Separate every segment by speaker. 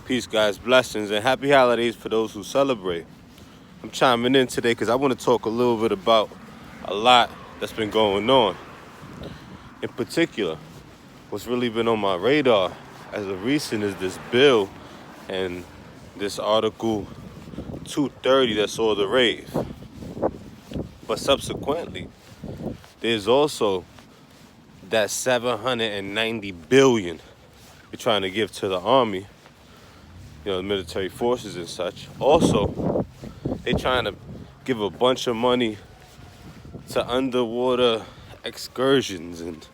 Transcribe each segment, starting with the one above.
Speaker 1: Peace, guys, blessings, and happy holidays for those who celebrate. I'm chiming in today because I want to talk a little bit about a lot that's been going on. In particular, what's really been on my radar as of recent is this bill and this Article 230 that saw the rave. But subsequently, there's also that 790 billion we're trying to give to the Army, the military forces and such. Also, they trying to give a bunch of money to underwater excursions and,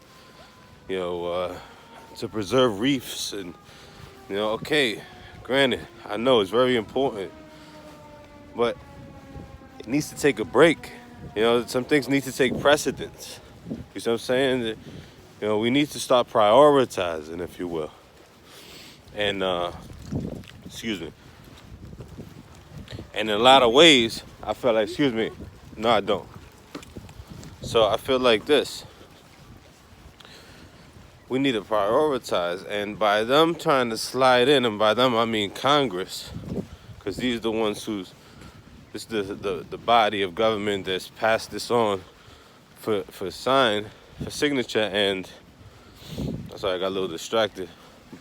Speaker 1: to preserve reefs. And, okay, granted, I know it's very important, but it needs to take a break. Some things need to take precedence. You see what I'm saying? We need to start prioritizing, if you will. And, excuse me. And in a lot of ways, I feel like, excuse me, no, I don't. So I feel like this. We need to prioritize. And by them trying to slide in, and by them I mean Congress, because these are the ones who's, this is the body of government that's passed this on for signature. And I'm sorry, I got a little distracted.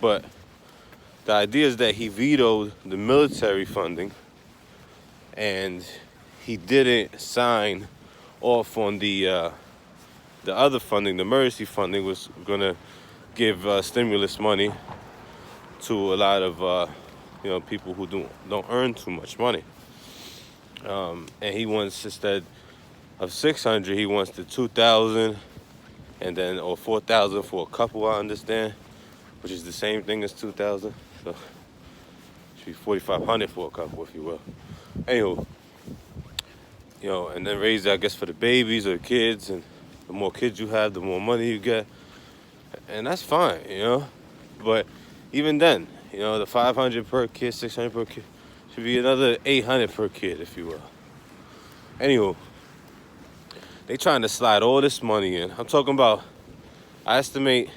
Speaker 1: But the idea is that he vetoed the military funding, and he didn't sign off on the other funding. The emergency funding was gonna give stimulus money to a lot of people who don't earn too much money. And he wants, instead of 600, he wants the 2,000, and then or 4,000 for a couple. I understand, which is the same thing as 2,000. So it should be 4,500 for a couple, if you will. Anywho, and then raise, I guess, for the babies or the kids, and the more kids you have, the more money you get, and that's fine, But even then, the 500 per kid, 600 per kid, should be another 800 per kid, if you will. Anywho, they trying to slide all this money in. I'm talking about, I guesstimate,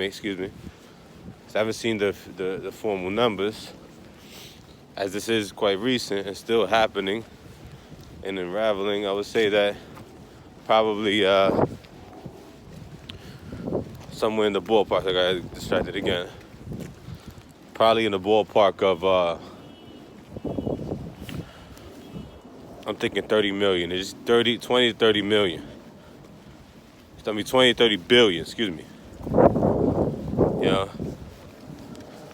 Speaker 1: excuse me, I haven't seen the formal numbers, as this is quite recent and still happening and unraveling. I would say that probably somewhere in the ballpark. I got distracted again. Probably in the ballpark of I'm thinking 30 million. It's 20 to 30 million. I mean 20 to 30 billion, excuse me.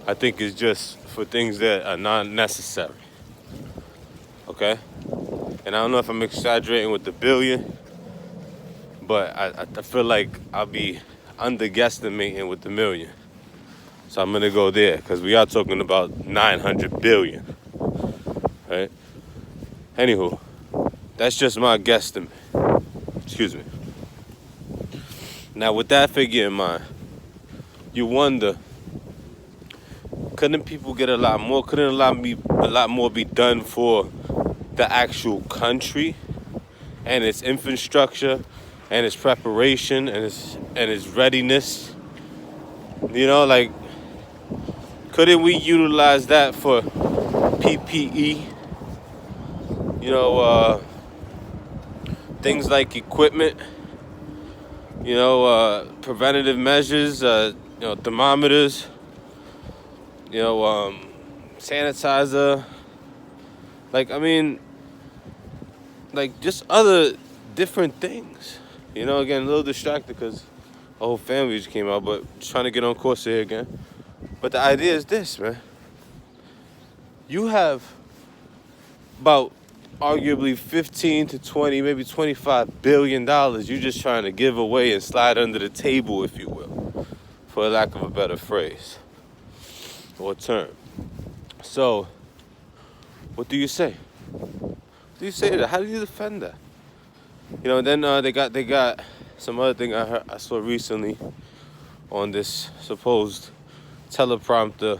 Speaker 1: I think it's just for things that are not necessary. Okay? And I don't know if I'm exaggerating with the billion, but I feel like I'll be underguesstimating with the million. So I'm gonna go there, because we are talking about 900 billion. Right? Anywho, that's just my guesstimate. Excuse me. Now, with that figure in mind, you wonder, couldn't people get a lot more? Couldn't a lot more be done for the actual country and its infrastructure and its preparation and its readiness? Like, couldn't we utilize that for PPE? Things like equipment, preventative measures, thermometers, sanitizer. Just other different things. Again, a little distracted because the whole family just came out, but trying to get on course here again. But the idea is this, man. You have about arguably 15 to 20, maybe $25 billion you're just trying to give away and slide under the table, if you will, for lack of a better phrase or term. So, what do you say? What do you say to that? How do you defend that? Then they got some other thing I saw recently on this supposed teleprompter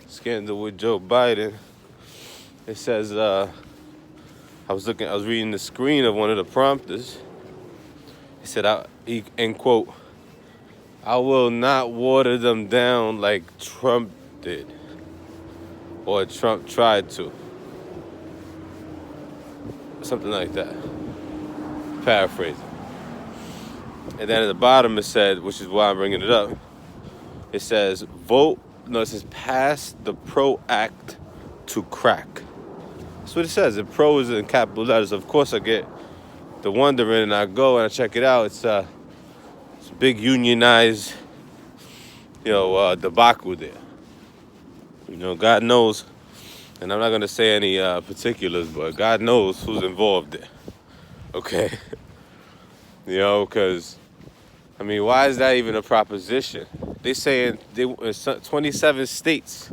Speaker 1: scandal with Joe Biden. It says, I was reading the screen of one of the prompters. He said, end quote, I will not water them down like Trump did, or Trump tried to. Something like that. Paraphrasing. And then at the bottom it said, which is why I'm bringing it up, it says, it says pass the PRO Act to crack. That's what it says. The PRO is in capital letters. Of course, I get the wondering, and I go and I check it out. It's a big unionized, debacle there. God knows, and I'm not going to say any particulars, but God knows who's involved there. Okay? Because, why is that even a proposition? They saying 27 states,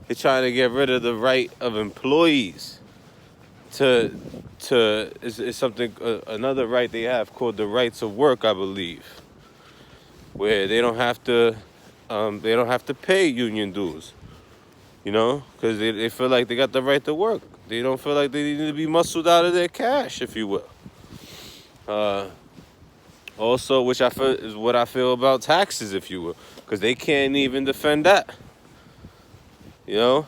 Speaker 1: they're trying to get rid of the right of employees is something, another right they have called the right to work, I believe, where they don't have to pay union dues, because they feel like they got the right to work. They don't feel like they need to be muscled out of their cash, if you will. Also, which I feel is what I feel about taxes, if you will, because they can't even defend that. There's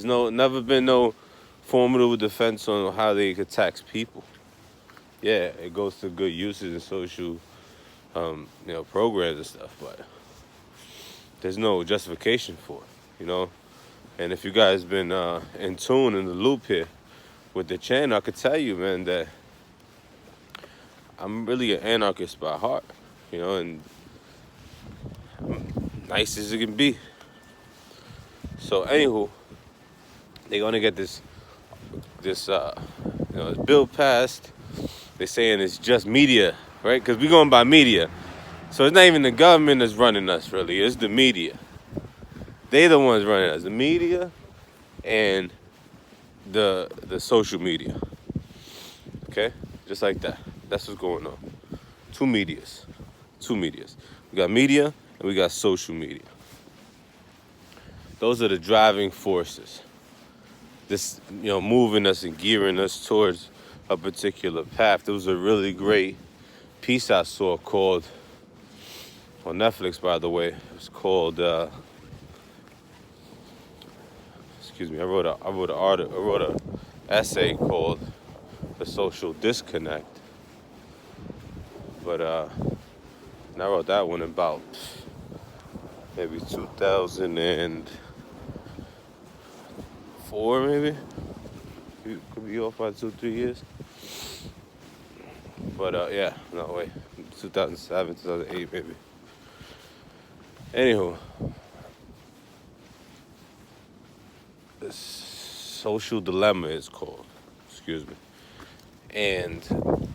Speaker 1: never been no formidable defense on how they could tax people. Yeah, it goes to good uses and social, programs and stuff, but there's no justification for it, And if you guys been in tune, in the loop here with the channel, I could tell you, man, that I'm really an anarchist by heart, and I'm nice as it can be. So, anywho, they're gonna get this bill passed. They're saying it's just media, right? Because we're going by media. So it's not even the government that's running us, really. It's the media. They're the ones running us. The media and the social media. Okay? Just like that. That's what's going on. Two medias. We got media and we got social media. Those are the driving forces. This, moving us and gearing us towards a particular path. There was a really great piece I saw called, on Netflix, by the way. It was called, excuse me, I wrote an essay called The Social Disconnect. But and I wrote that one about maybe 2004, maybe. Could be off by 2-3 years. But 2007, 2008, maybe. Anywho, this Social Dilemma is called. Excuse me. And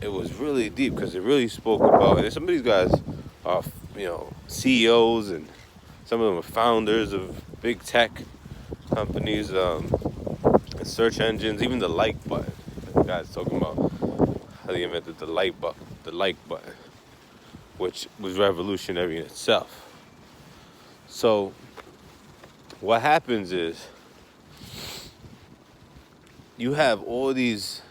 Speaker 1: it was really deep because it really spoke about, and some of these guys are, CEOs, and some of them are founders of big tech companies, search engines, even the like button. The guy's talking about how they invented the like button, which was revolutionary in itself. So what happens is you have all these,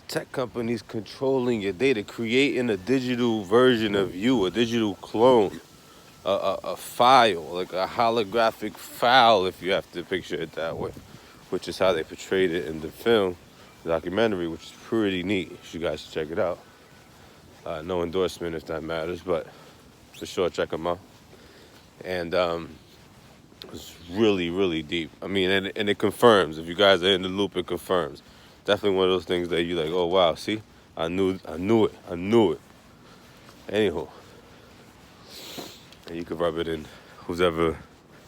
Speaker 1: tech companies controlling your data, creating a digital version of you, a digital clone, a file, like a holographic file, if you have to picture it that way, which is how they portrayed it in the film, the documentary, which is pretty neat. You guys should check it out. No endorsement if that matters, but for sure check them out. And it's really, really deep. And it confirms. If you guys are in the loop, it confirms. Definitely one of those things that you're like, oh wow, see, I knew it. Anywho, and you can rub it in who's ever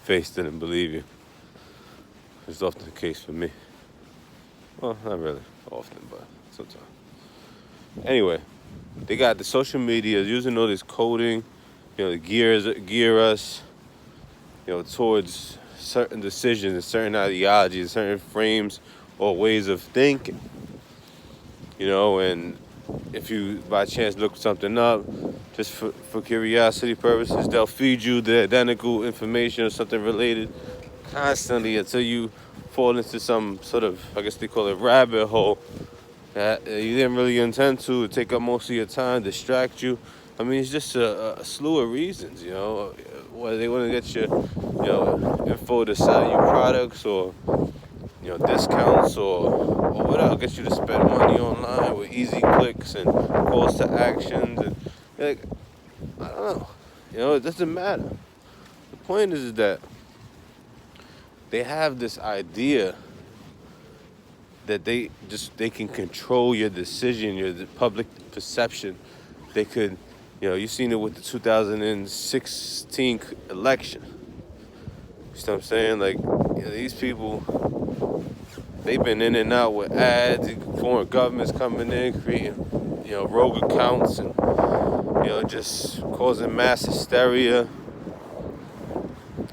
Speaker 1: faced it and believe you. It's often the case for me. Well, not really often, but sometimes. Anyway, they got the social media using all this coding, to gear us, towards certain decisions and certain ideologies, certain frames or ways of thinking. And if you by chance look something up, just for curiosity purposes, they'll feed you the identical information or something related constantly until you fall into some sort of, I guess they call it, rabbit hole that you didn't really intend to take up most of your time, distract you, I mean, it's just a slew of reasons, whether they want to get your info to sell you products or, discounts or whatever, get you to spend money online with easy clicks and calls to actions. And, like, I don't know. It doesn't matter. The point is that they have this idea that they can control your decision, your public perception. They could, you've seen it with the 2016 election. You know what I'm saying? Like, these people, they've been in and out with ads, foreign governments coming in, creating, rogue accounts and, just causing mass hysteria,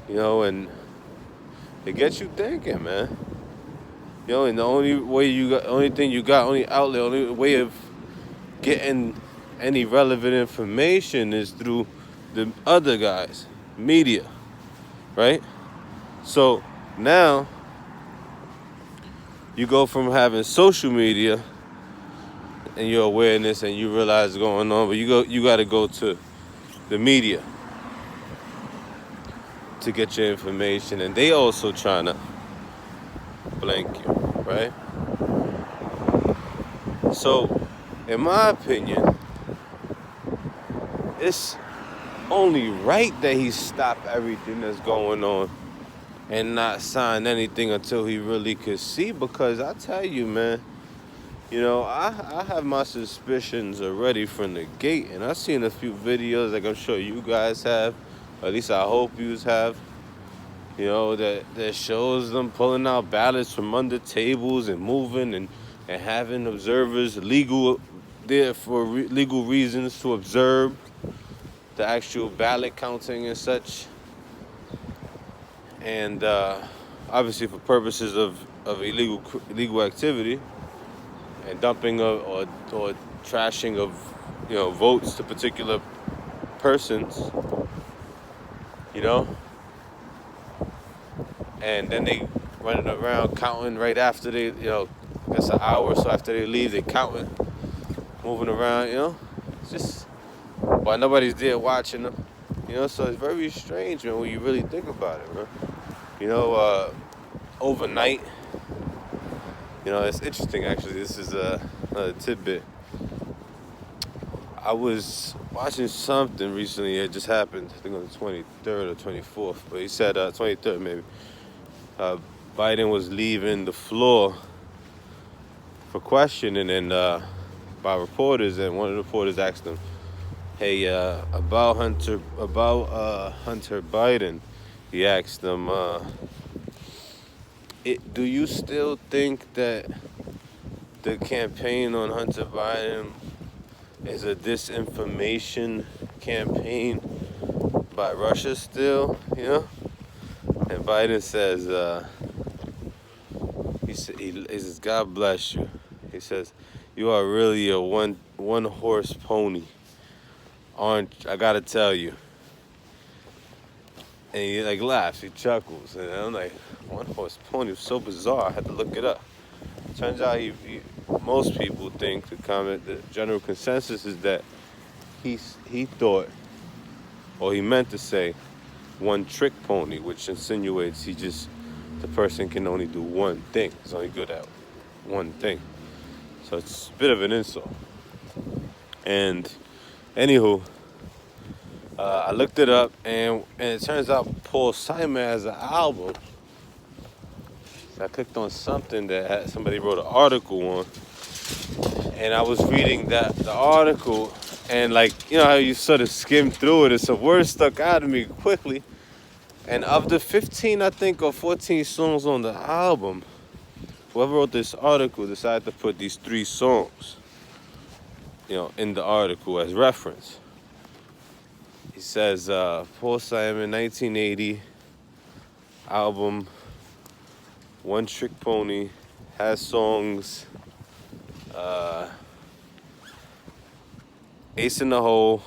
Speaker 1: and it gets you thinking, man. And the only way only outlet, only way of getting any relevant information is through the other guys, media, right? So now you go from having social media and your awareness and you realize what's going on, but you got to go to the media to get your information, and they also trying to blank you, right? So, in my opinion, it's only right that he stop everything that's going on and not sign anything until he really could see, because I tell you, man, I have my suspicions already from the gate, and I've seen a few videos like I'm sure you guys have, or at least I hope you have, that shows them pulling out ballots from under tables and moving and having observers there for legal reasons to observe the actual ballot counting and such. And obviously for purposes of illegal activity and dumping or trashing of votes to particular persons, and then they running around counting right after they, I guess an hour or so after they leave, they counting, moving around, it's just why nobody's there watching them, so it's very strange, man, when you really think about it, man. Overnight, it's interesting actually. This is another tidbit. I was watching something recently. It just happened, I think on the 23rd or 24th, but he said 23rd maybe. Biden was leaving the floor for questioning and by reporters, and one of the reporters asked him, "Hey, about Hunter Biden," he asked him, "Do you still think that the campaign on Hunter Biden is a disinformation campaign by Russia still, And Biden says, he says, "God bless you." He says, "You are really a one horse pony, aren't I gotta tell you." And he like laughs, he chuckles, and I'm like, one horse pony was so bizarre. I had to look it up. Turns out most people think the general consensus is that he thought, or he meant to say, one trick pony, which insinuates the person can only do one thing. He's only good at one thing. So it's a bit of an insult. And anywho, I looked it up, and it turns out Paul Simon has an album. So I clicked on something that somebody wrote an article on, and I was reading the article, and like, how you sort of skim through it, and some words stuck out of me quickly. And of the 15, I think, or 14 songs on the album, whoever wrote this article decided to put these 3 songs, in the article as reference. He says, Paul Simon, 1980, album, One Trick Pony, has songs, Ace in the Hole,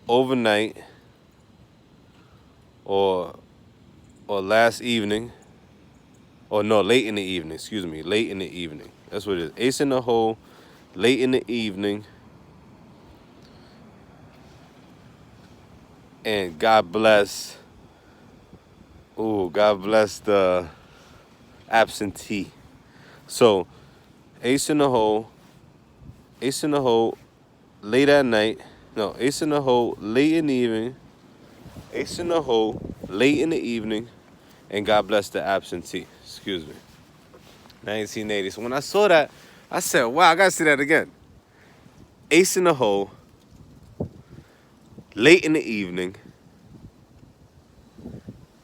Speaker 1: Overnight, or Last Evening, or no, Late in the Evening, late in the evening. That's what it is. Ace in the Hole, late in the evening, and God bless the absentee. So ace in the hole, late at night. No, ace in the hole, late in the evening. Ace in the hole, late in the evening, and God bless the absentee. Excuse me. 1980. So when I saw that, I said, wow, I gotta see that again. Ace in the hole, late in the evening,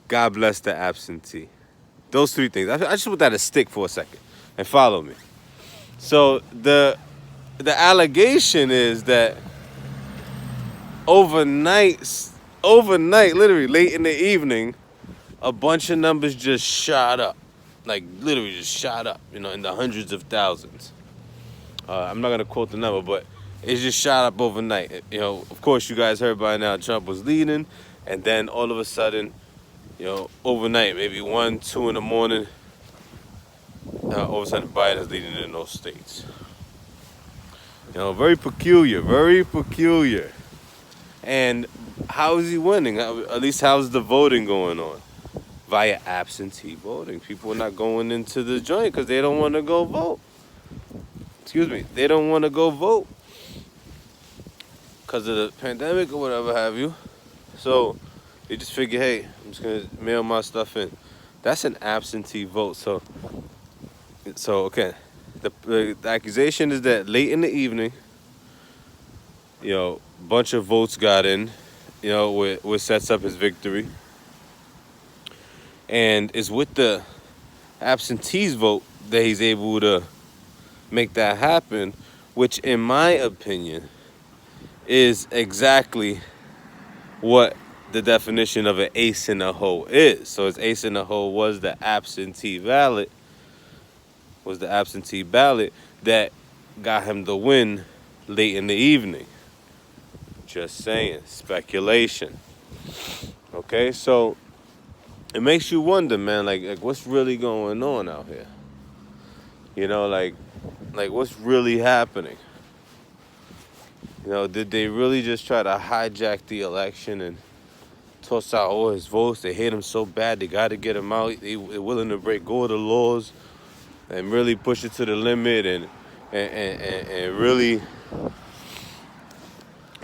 Speaker 1: God bless the absentee. Those three things. I just want that to stick for a second and follow me. So the allegation is that overnight, literally late in the evening, a bunch of numbers just shot up. Like literally just shot up, in the hundreds of thousands. I'm not gonna quote the number, but it just shot up overnight. Of course, you guys heard by now Trump was leading, and then all of a sudden, overnight, maybe 1, 2 in the morning, all of a sudden Biden is leading in those states. Very peculiar, very peculiar. And how is he winning? At least how's the voting going on? Via absentee voting. People are not going into the joint because they don't want to go vote. Excuse me. They don't want to go vote because of the pandemic or whatever have you. So they just figure, hey, I'm just going to mail my stuff in. That's an absentee vote. So okay. The accusation is that late in the evening, a bunch of votes got in, which sets up his victory. And it's with the absentees vote that he's able to make that happen, which in my opinion is exactly what the definition of an ace in the hole is. So his ace in the hole was the absentee ballot, that got him the win late in the evening. Just saying, speculation. Okay, so it makes you wonder, man, like what's really going on out here? Like what's really happening? Did they really just try to hijack the election and toss out all his votes? They hate him so bad, they got to get him out. They're willing to break all the laws and really push it to the limit and really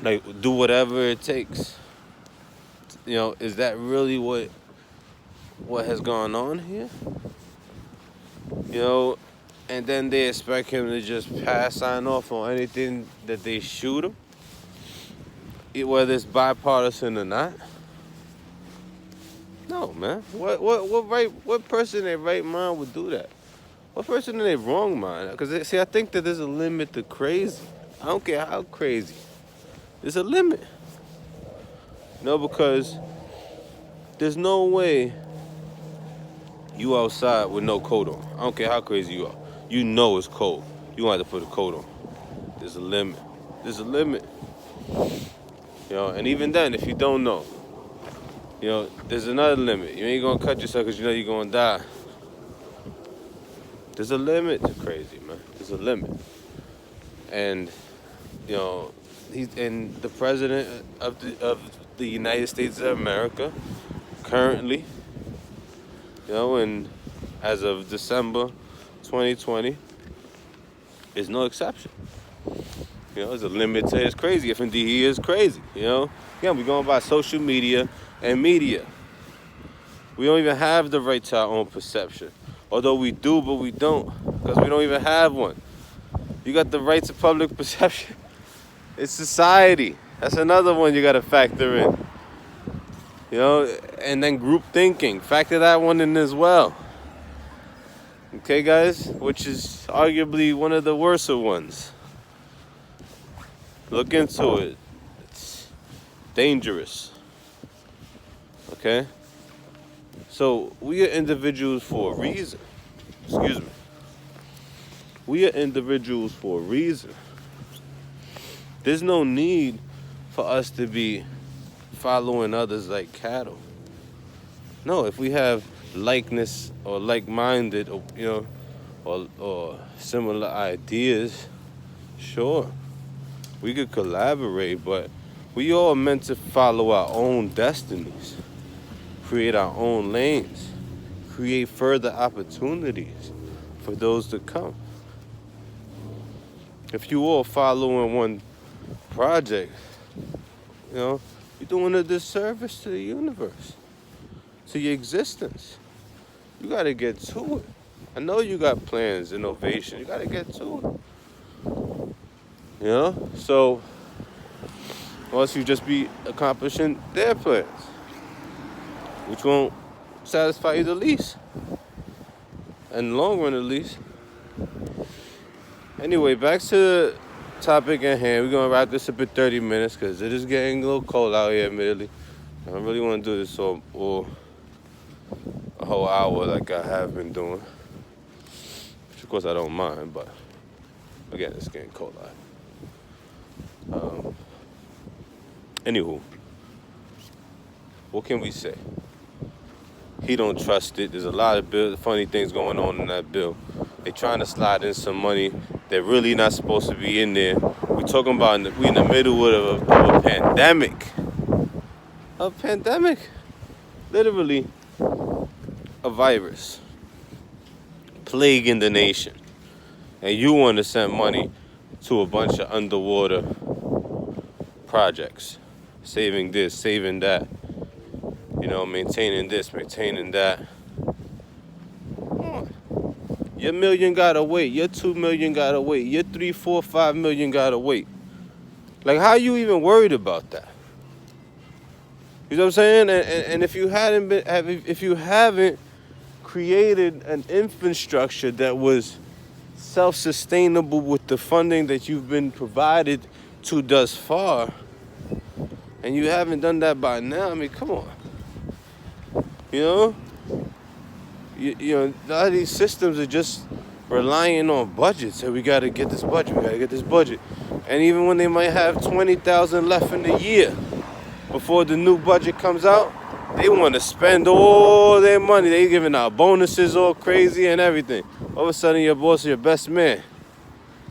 Speaker 1: like do whatever it takes. Is that really what has gone on here? And then they expect him to just sign off on anything that they shoot him, whether it's bipartisan or not. No, man. What person in their right mind would do that? What person in their wrong mind? Because see, I think that there's a limit to crazy. I don't care how crazy. There's a limit. Because there's no way you outside with no coat on. I don't care how crazy you are. It's cold. You gonna have to put a coat on. There's a limit. And even then, if you don't know, there's another limit. You ain't gonna cut yourself because you're gonna die. There's a limit to crazy, man. There's a limit. And, he's the president of the United States of America currently, and as of December 2020, is no exception. There's a limit to his crazy, if indeed he is crazy, Again, we're going by social media and media. We don't even have the right to our own perception. Although we do, but we don't, because we don't even have one. You got the right to public perception. It's society. That's another one you got to factor in. And then group thinking. Factor that one in as well. Okay, guys? Which is arguably one of the worser ones. Look into it. It's dangerous. Okay? So, we are individuals for a reason. Excuse me. We are individuals for a reason. There's no need for us to be following others like cattle. No, if we have likeness or like-minded, or similar ideas, Sure, we could collaborate, but we all meant to follow our own destinies, create our own lanes, create further opportunities for those to come. If you all following one project, you're doing a disservice to the universe, to your existence. You got to get to it. I know you got plans, innovation. You got to get to it. So, or else you just be accomplishing their plans, which won't satisfy you the least. In the long run, at least. Anyway, back to the topic at hand. We're going to wrap this up in 30 minutes because it is getting a little cold out here, admittedly. I don't really want to do this all a whole hour like I have been doing. Which, of course, I don't mind, but again, it's getting cold out. Anywho, what can we say? He don't trust it. There's a lot of funny things going on in that bill. They trying to slide in some money that really not supposed to be in there. We talking about we in the middle of a pandemic. A pandemic. Literally a virus plaguing the nation. And you want to send money to a bunch of underwater projects. Saving this, saving that. Maintaining this, maintaining that. Come on. Your $1 million gotta wait. Your $2 million gotta wait. Your 3, 4, 5 million gotta wait. Like, how you even worried about that? You know what I'm saying? And if you haven't created an infrastructure that was self-sustainable with the funding that you've been provided to thus far, and you haven't done that by now, I mean, come on. A lot of these systems are just relying on budgets. So we got to get this budget, And even when they might have 20,000 left in the year before the new budget comes out, they want to spend all their money. They giving out bonuses all crazy and everything. All of a sudden, your boss is your best man.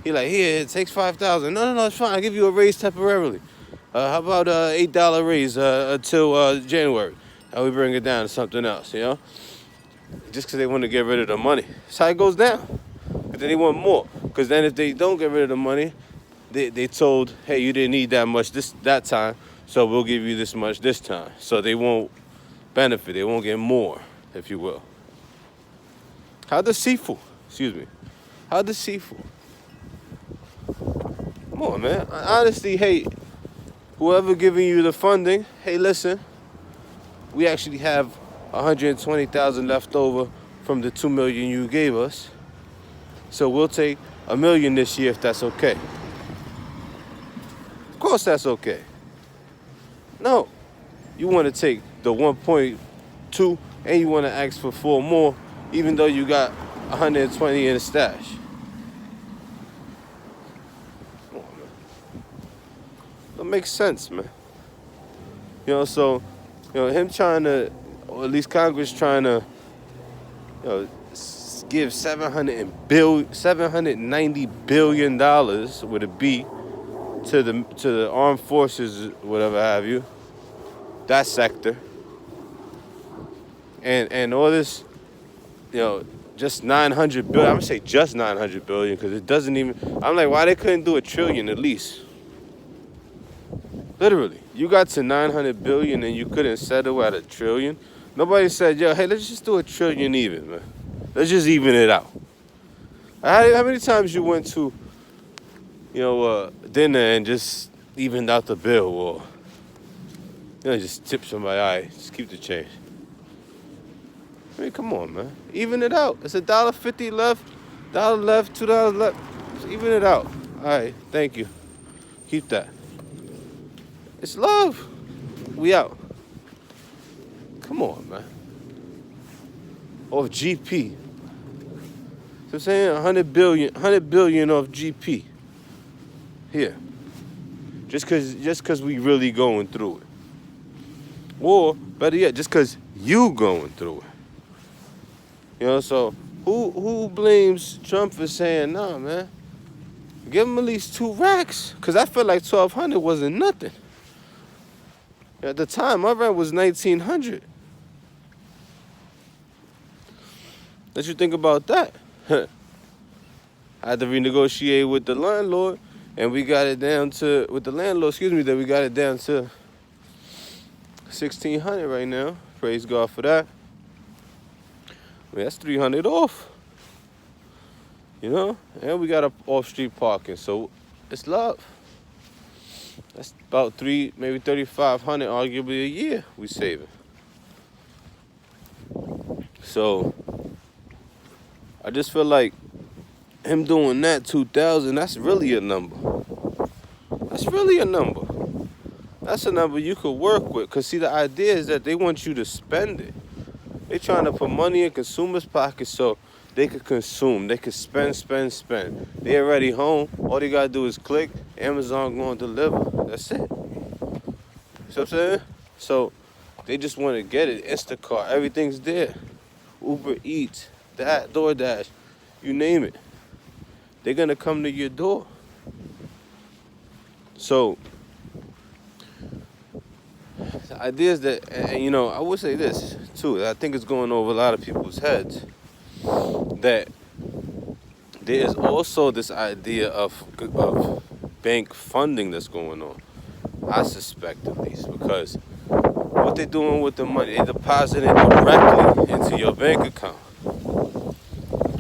Speaker 1: He like, here, it takes 5,000. No, it's fine. I'll give you a raise temporarily. How about $8 raise until January? And we bring it down to something else, Just because they want to get rid of the money. That's how it goes down. But then they want more. Because then if they don't get rid of the money, they told, hey, you didn't need that much that time, so we'll give you this much this time. So they won't benefit. They won't get more, if you will. How deceitful. Excuse me. How deceitful. Come on, man. Honestly, hey, whoever giving you the funding, hey, listen. We actually have 120,000 left over from the 2 million you gave us. So we'll take $1 million this year if that's okay. Of course that's okay. No. You want to take the 1.2 and you want to ask for 4 more, even though you got 120 in the stash. Come on, man. That makes sense, man. Him trying to, or at least Congress trying to, give $790 billion with a B to the armed forces, whatever have you, that sector, and all this, just 900 billion. I'm gonna say just 900 billion because it doesn't even. I'm like, why they couldn't do $1 trillion at least? Literally, you got to 900 billion and you couldn't settle at $1 trillion. Nobody said, yo, hey, let's just do $1 trillion even, man. Let's just even it out. How many times you went to, dinner and just evened out the bill, or just tip somebody, all right, just keep the change. I mean, come on, man. Even it out. It's $1.50 left, $1 left, $2 left. Just even it out. All right, thank you. Keep that. It's love. We out. Come on, man. Off GP. So I'm saying 100 billion off GP. Here. Just cause we really going through it. Or better yet, just cause you going through it. So who blames Trump for saying, nah, man, Give them at least 2 racks. Because I feel like 1,200 wasn't nothing. At the time, my rent was 1,900. What you think about that? I had to renegotiate with the landlord, and we got it down to, with the landlord, excuse me, that we got it down to 1,600 right now. Praise God for that. I mean, that's 300 off. You know? And we got a off-street parking, so it's love. That's about maybe 3,500, arguably a year we saving. So I just feel like him doing that 2,000, that's really a number. That's really a number. That's a number you could work with. Cause see, the idea is that they want you to spend it. They trying to put money in consumers' pockets so they could consume. They could spend. They already home. All they gotta do is click. Amazon gonna deliver. That's it. You know what I'm saying? So they just want to get it. Instacart, everything's there. Uber Eats, that, DoorDash, you name it. They're gonna come to your door. So the idea is that, and you know, I would say this too. I think it's going over a lot of people's heads that there is also this idea of bank funding that's going on. I suspect, at least, because what they're doing with the money, they deposit it directly into your bank account,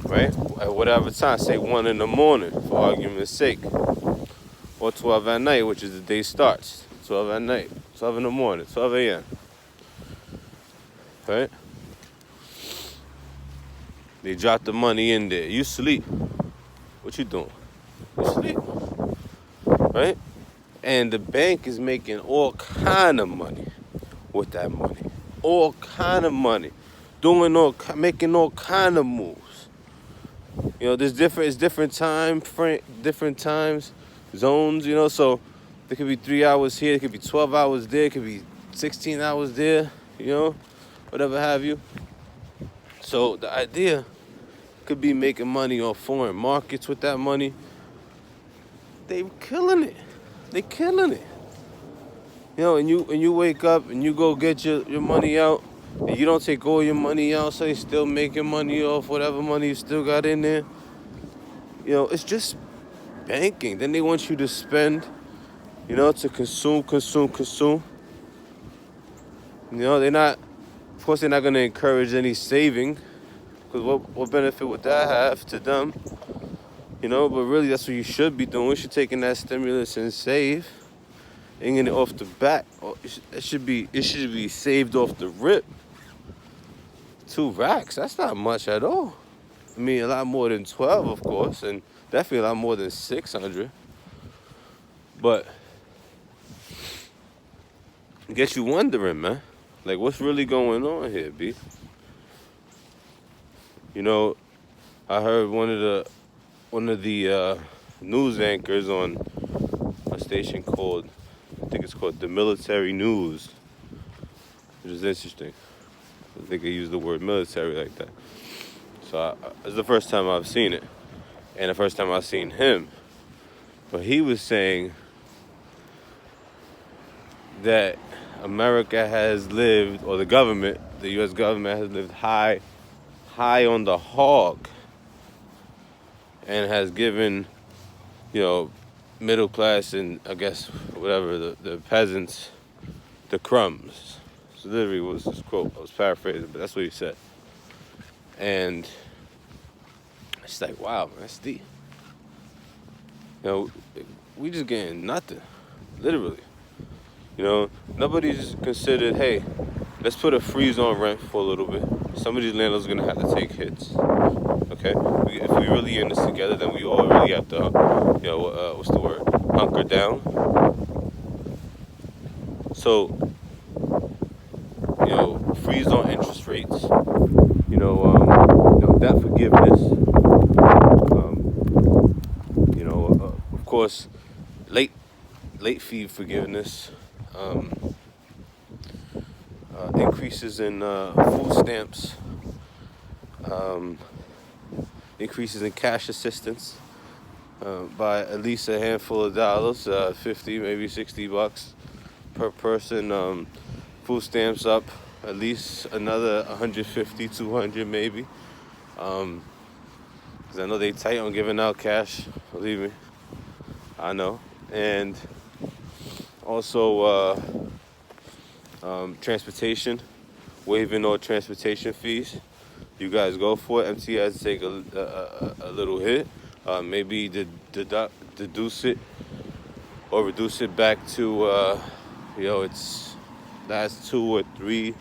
Speaker 1: right? At whatever time, say 1 in the morning, for argument's sake, or 12 at night, which is the day starts. 12 at night, 12 in the morning, 12 a.m. Right? They drop the money in there. You sleep. What you doing? You sleep. Right? And the bank is making all kind of money with that money. All kind of money. Making all kind of moves. You know, it's different time frame, different times, zones, you know, so there could be 3 hours here, it could be 12 hours there, it could be 16 hours there, you know, whatever have you. So the idea could be making money on foreign markets with that money. They killing it. They killing it. You know, and you wake up and you go get your money out, and you don't take all your money out, so you're still making money off whatever money you still got in there. You know, it's just banking. Then they want you to spend, you know, to consume. You know, of course, they're not going to encourage any saving, because what benefit would that have to them? You know, but really that's what you should be doing. You should take in that stimulus and save. And get it off the bat. It should be saved off the rip. 2 racks, that's not much at all. I mean, a lot more than 12, of course, and definitely a lot more than 600. But it gets you wondering, man. Like, what's really going on here, B? You know, I heard one of the news anchors on a station called, I think it's called The Military News, which is interesting. I think they use the word military like that. So it's the first time I've seen it, and the first time I've seen him. But he was saying that America has lived, or the government, the U.S. government has lived high on the hog, and has given, you know, middle class and I guess whatever, the peasants, the crumbs. So literally was his quote. I was paraphrasing, but that's what he said. And it's like, wow, man, that's deep. You know, we just getting nothing, literally. You know, nobody's considered, hey, let's put a freeze on rent for a little bit. Some of these landlords are gonna have to take hits. Okay, if we really in this together, then we all really have to, you know, what's the word? Hunker down. So, you know, freeze on interest rates. You know, debt forgiveness. You know, of course, late fee forgiveness. Increases in food stamps. Increases in cash assistance. by at least a handful of dollars, 50, maybe $60 per person. Food stamps up at least another 150, 200 maybe. Because I know they tight on giving out cash, believe me. I know. And also transportation, waiving all transportation fees. You guys go for it. MTA has to take a little hit. Maybe deduce it or reduce it back to, it's last 2 or 3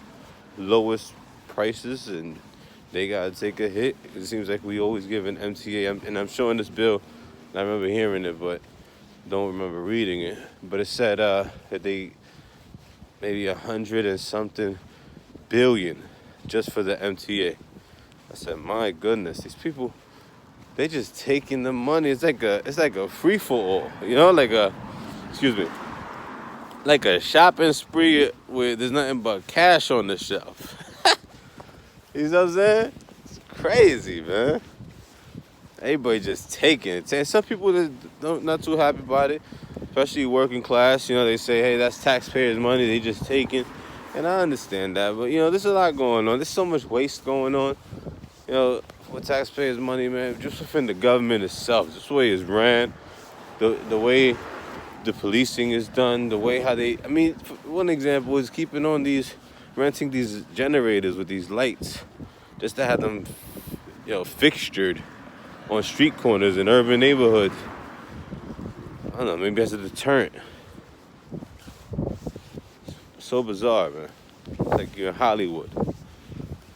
Speaker 1: lowest prices, and they gotta take a hit. It seems like we always give an MTA, and I'm showing this bill, and I remember hearing it, but don't remember reading it. But it said that they maybe 100 and something billion just for the MTA. I said, my goodness, these people, they just taking the money. It's like a free for all, like a shopping spree where there's nothing but cash on the shelf. You know what I'm saying? It's crazy, man. Everybody just taking it. And some people that not too happy about it, especially working class. They say, hey, that's taxpayers' money. They just taking. And I understand that. But, there's a lot going on. There's so much waste going on. With taxpayers' money, man, just within the government itself. Just the way it's ran, the way the policing is done, the way how they... one example is renting these generators with these lights just to have them, fixtured on street corners in urban neighborhoods. I don't know, maybe as a deterrent. So bizarre, man. Like you're in Hollywood.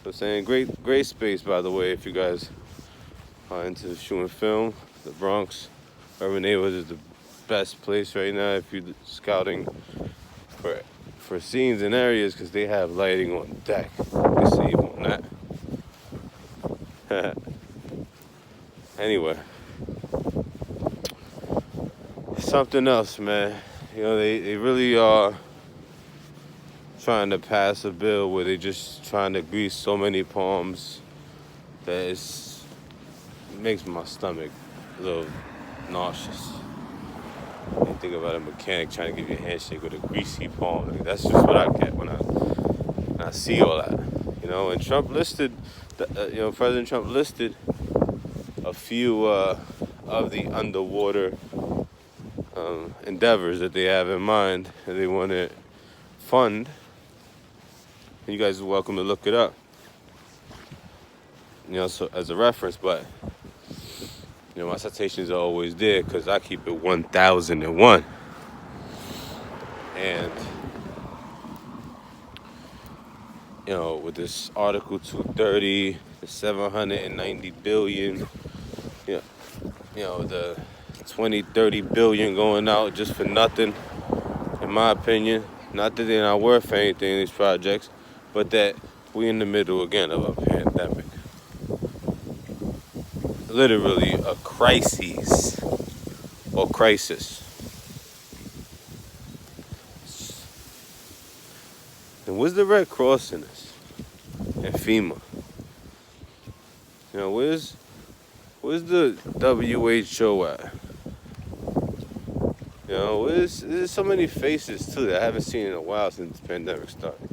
Speaker 1: I'm saying great space, by the way, if you guys are into shooting film. The Bronx urban neighborhood is the best place right now if you're scouting for scenes and areas, because they have lighting on deck. You save on that. Anyway, something else, man. They really are trying to pass a bill where they just trying to grease so many palms that it makes my stomach a little nauseous. You think about a mechanic trying to give you a handshake with a greasy palm. Like, that's just what I get when I see all that. And Trump listed, President Trump listed a few of the underwater endeavors that they have in mind and they want to fund. And you guys are welcome to look it up, so as a reference. But my citations are always there because I keep it 1001. And with this Article 230, the 790 billion, the 20-30 billion going out just for nothing, in my opinion. Not that they're not worth anything, these projects, but that we're in the middle again of a pandemic. Literally a crisis or crisis. And where's the Red Cross in this? And FEMA? Where's the WHO at? There's so many faces too that I haven't seen in a while since the pandemic started,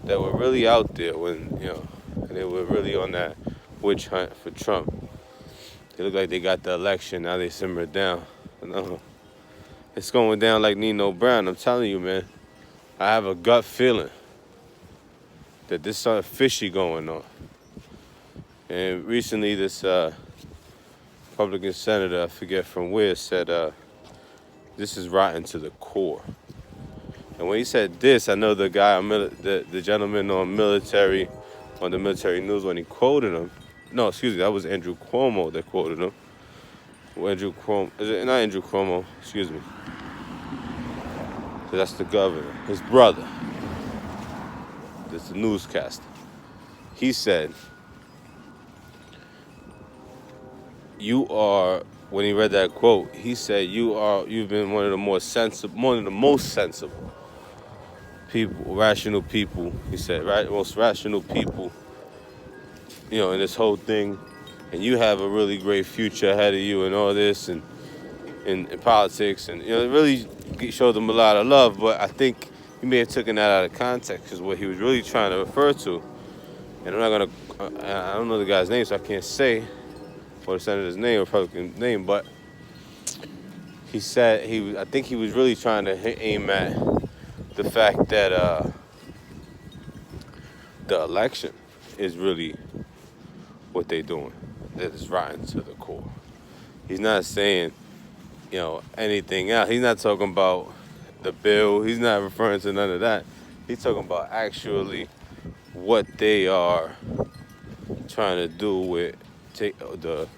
Speaker 1: that were really out there when, and they were really on that witch hunt for Trump. They look like they got the election, now they simmered down. No, it's going down like Nino Brown. I'm telling you, man, I have a gut feeling that there's something fishy going on. And recently this Republican senator, I forget from where, said this is rotten to the core. And when he said this, I know the guy, the gentleman on the military news, when he quoted him. No, excuse me, that was Andrew Cuomo that quoted him. Well, not Andrew Cuomo, excuse me. So that's the governor, his brother. That's the newscaster. He said, when he read that quote, he said, you've been one of the most sensible people, rational people, he said, right? Most rational people, in this whole thing. And you have a really great future ahead of you and all this. And in politics, and it really showed him a lot of love. But I think he may have taken that out of context, because what he was really trying to refer to, and I'm not gonna, I don't know the guy's name, so I can't say, or the senator's name or Republican name, but he said I think he was really trying to aim at the fact that the election is really what they're doing, that is rotten to the core. He's not saying, anything else. He's not talking about the bill. He's not referring to none of that. He's talking about actually what they are trying to do with the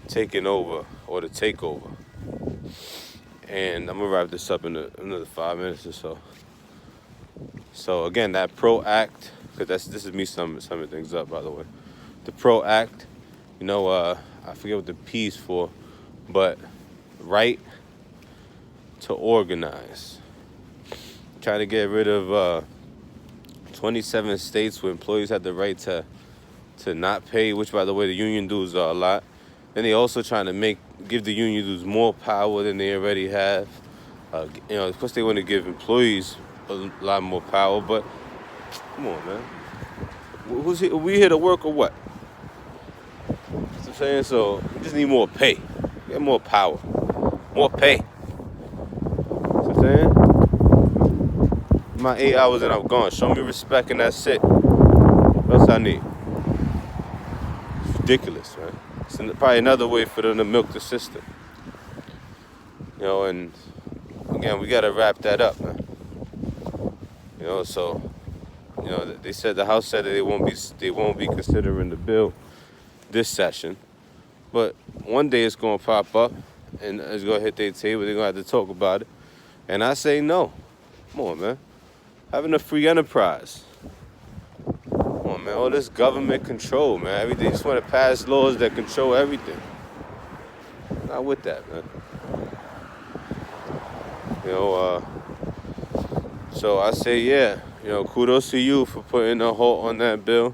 Speaker 1: taking over or the takeover. And I'm gonna wrap this up in another 5 minutes or so. So again, that PRO Act, because this is me summing things up, by the way. The PRO Act, I forget what the P's for, but right to organize. Trying to get rid of 27 states where employees have the right to not pay, which, by the way, the union dues are a lot. Then they also trying to give the union dues more power than they already have. Of course, they want to give employees a lot more power, but come on, man. Who's here? We here to work or what? You know what I'm saying? So we just need more pay. Get more power. More pay. You know what I'm saying? My 8 hours and I'm gone. Show me respect and that's it. What else I need? It's ridiculous, right? It's probably another way for them to milk the system. And again, we got to wrap that up, man. So they said, the House said that they won't be considering the bill this session, but one day it's gonna pop up and it's gonna hit their table. They're gonna have to talk about it, and I say no. Come on, man. Having a free enterprise. Come on, man. All this government control, man. Everything. Just want to pass laws that control everything. Not with that, man. So I say, yeah. Kudos to you for putting a halt on that bill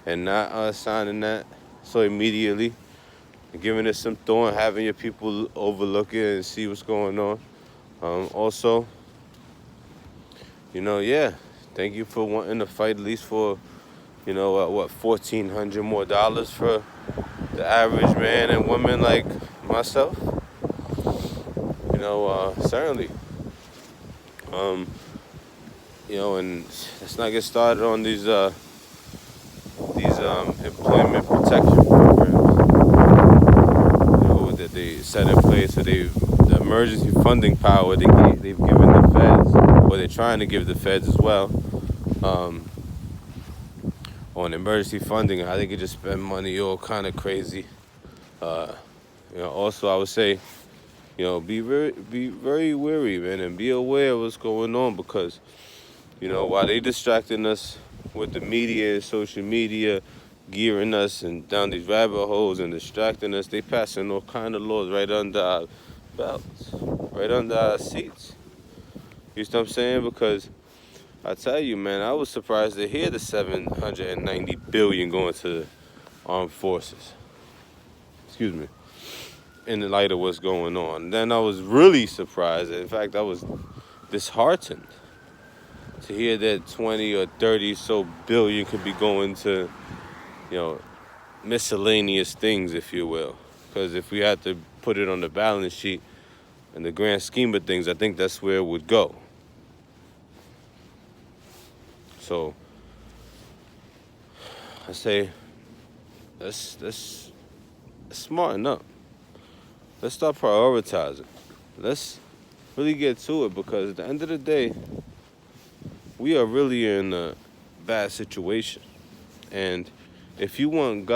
Speaker 1: and not signing that so immediately, and giving it some thought, having your people overlook it and see what's going on. Also, yeah, thank you for wanting to fight at least for, $1,400 more for the average man and woman like myself. Certainly. And let's not get started on these employment protection programs, that they set in place. So the emergency funding power they've given the feds, or they're trying to give the feds as well, on emergency funding. How they could just spend money all kind of crazy. Also I would say, be very wary, man, and be aware of what's going on, because while they distracting us with the media and social media, gearing us and down these rabbit holes and distracting us, they passing all kind of laws right under our belts, right under our seats. You know what I'm saying? Because I tell you, man, I was surprised to hear the $790 billion going to the armed forces. Excuse me. In the light of what's going on. Then I was really surprised. In fact, I was disheartened to hear that 20 or 30 so billion could be going to, miscellaneous things, if you will. Because if we had to put it on the balance sheet in the grand scheme of things, I think that's where it would go. So I say, let's smarten up. Let's start prioritizing. Let's really get to it, because at the end of the day, we are really in a bad situation. And if you want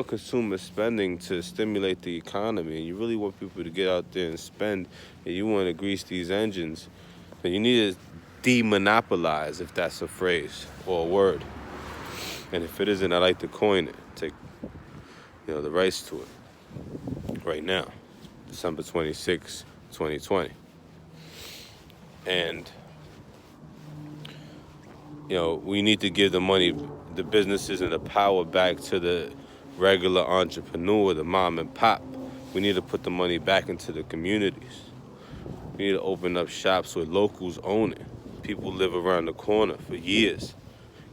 Speaker 1: consumer spending to stimulate the economy, and you really want people to get out there and spend, and you want to grease these engines, then you need to demonopolize, if that's a phrase or a word. And if it isn't, I like to coin it. Take the rights to it right now, December 26, 2020. And we need to give the money, the businesses, and the power back to the regular entrepreneur, the mom and pop, We need to put the money back into the communities. We need to open up shops where locals own it. People live around the corner for years.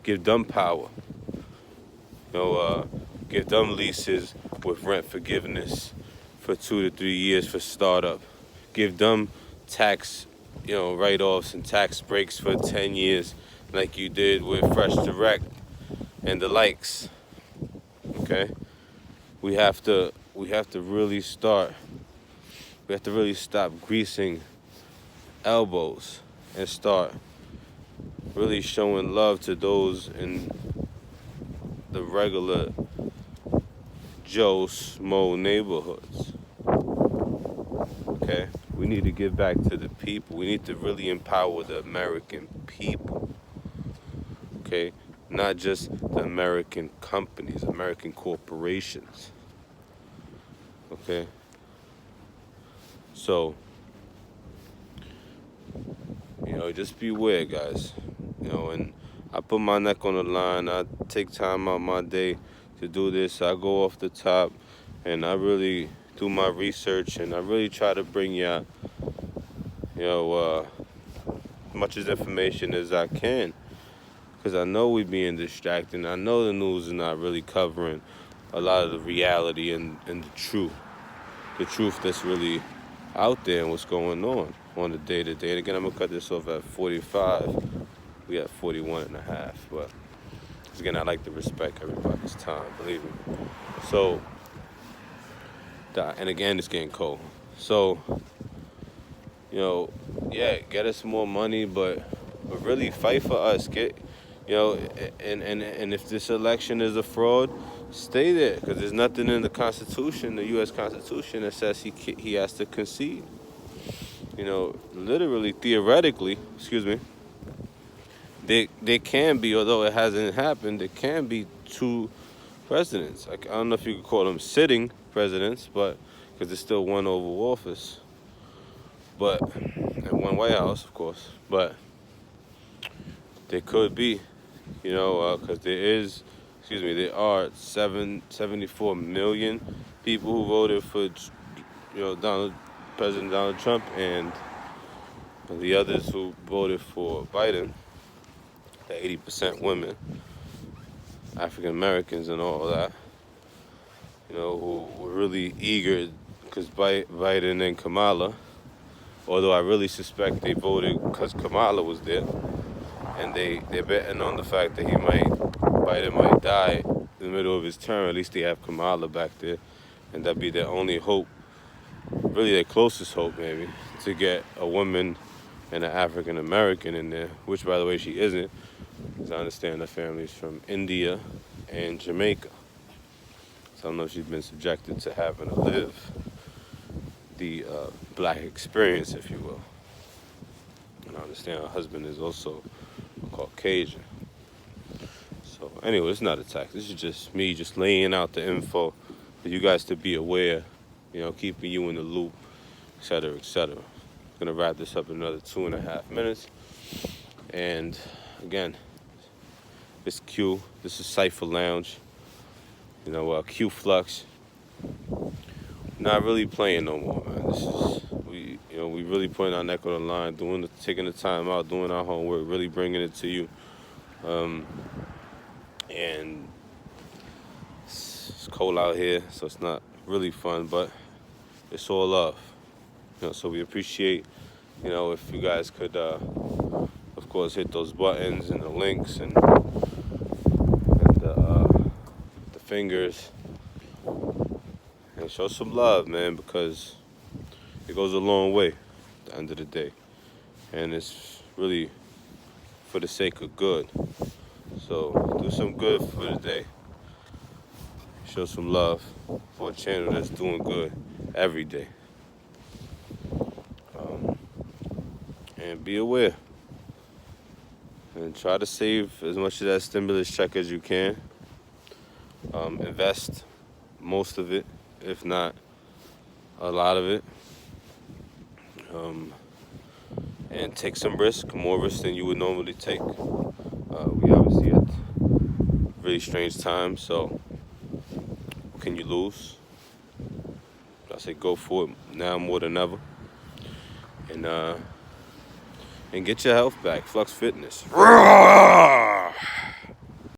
Speaker 1: Give them power. Give them leases with rent forgiveness for 2 to 3 years for startup. Give them tax, write-offs and tax breaks for 10 years, like you did with Fresh Direct and the likes. Okay, we have to really start. We have to really stop greasing elbows and start really showing love to those in the regular Joe Smo neighborhoods. Okay, we need to give back to the people. We need to really empower the American people. Okay, not just the American companies, American corporations. Okay, so just beware, guys. And I put my neck on the line. I take time out my day to do this. I go off the top, and I really do my research, and I really try to bring you, as much as information as I can, because I know we're being distracted. I know the news is not really covering a lot of the reality and the truth that's really out there and what's going on the day-to-day. And again, I'm going to cut this off at 45. We at 41 and a half. But again, I like to respect everybody's time, believe me. So, and again, it's getting cold. So, get us more money, but really fight for us. And if this election is a fraud, stay there, because there's nothing in the Constitution, the U.S. Constitution, that says he has to concede. Literally, theoretically, there can be, although it hasn't happened, there can be 2 presidents. I don't know if you could call them sitting presidents, but because there's still 1 Oval Office, and 1 White House, of course. But there could be, because there are 74 million people who voted for, President Donald Trump, and the others who voted for Biden, the 80% women, African Americans and all that, who were really eager, because Biden and Kamala, although I really suspect they voted because Kamala was there, and they're betting on the fact that Biden might die in the middle of his term. At least they have Kamala back there, and that'd be their only hope, really their closest hope maybe, to get a woman and an African American in there, which, by the way, she isn't, because I understand the family's from India and Jamaica. So I don't know if she's been subjected to having to live the black experience, if you will. And I understand her husband is also Caucasian. So anyway, it's not a tax. This is just me just laying out the info for you guys to be aware, keeping you in the loop, et cetera, et cetera. I'm going to wrap this up in another 2.5 minutes. And again, it's Q. This is Cypher Lounge. Q Flux. Not really playing no more, man. This is, we really putting our neck on the line, taking the time out, doing our homework, really bringing it to you. And it's cold out here, so it's not really fun, but it's all love. So we appreciate, if you guys could, of course, hit those buttons and the links and the fingers, and show some love, man, because it goes a long way at the end of the day, and it's really for the sake of good. So do some good for the day. Show some love for a channel that's doing good every day. And be aware. And try to save as much of that stimulus check as you can. Invest most of it, if not a lot of it. And take some risk, more risk than you would normally take. We obviously at really strange times, so what can you lose? I say go for it now more than ever. And get your health back. Flux Fitness.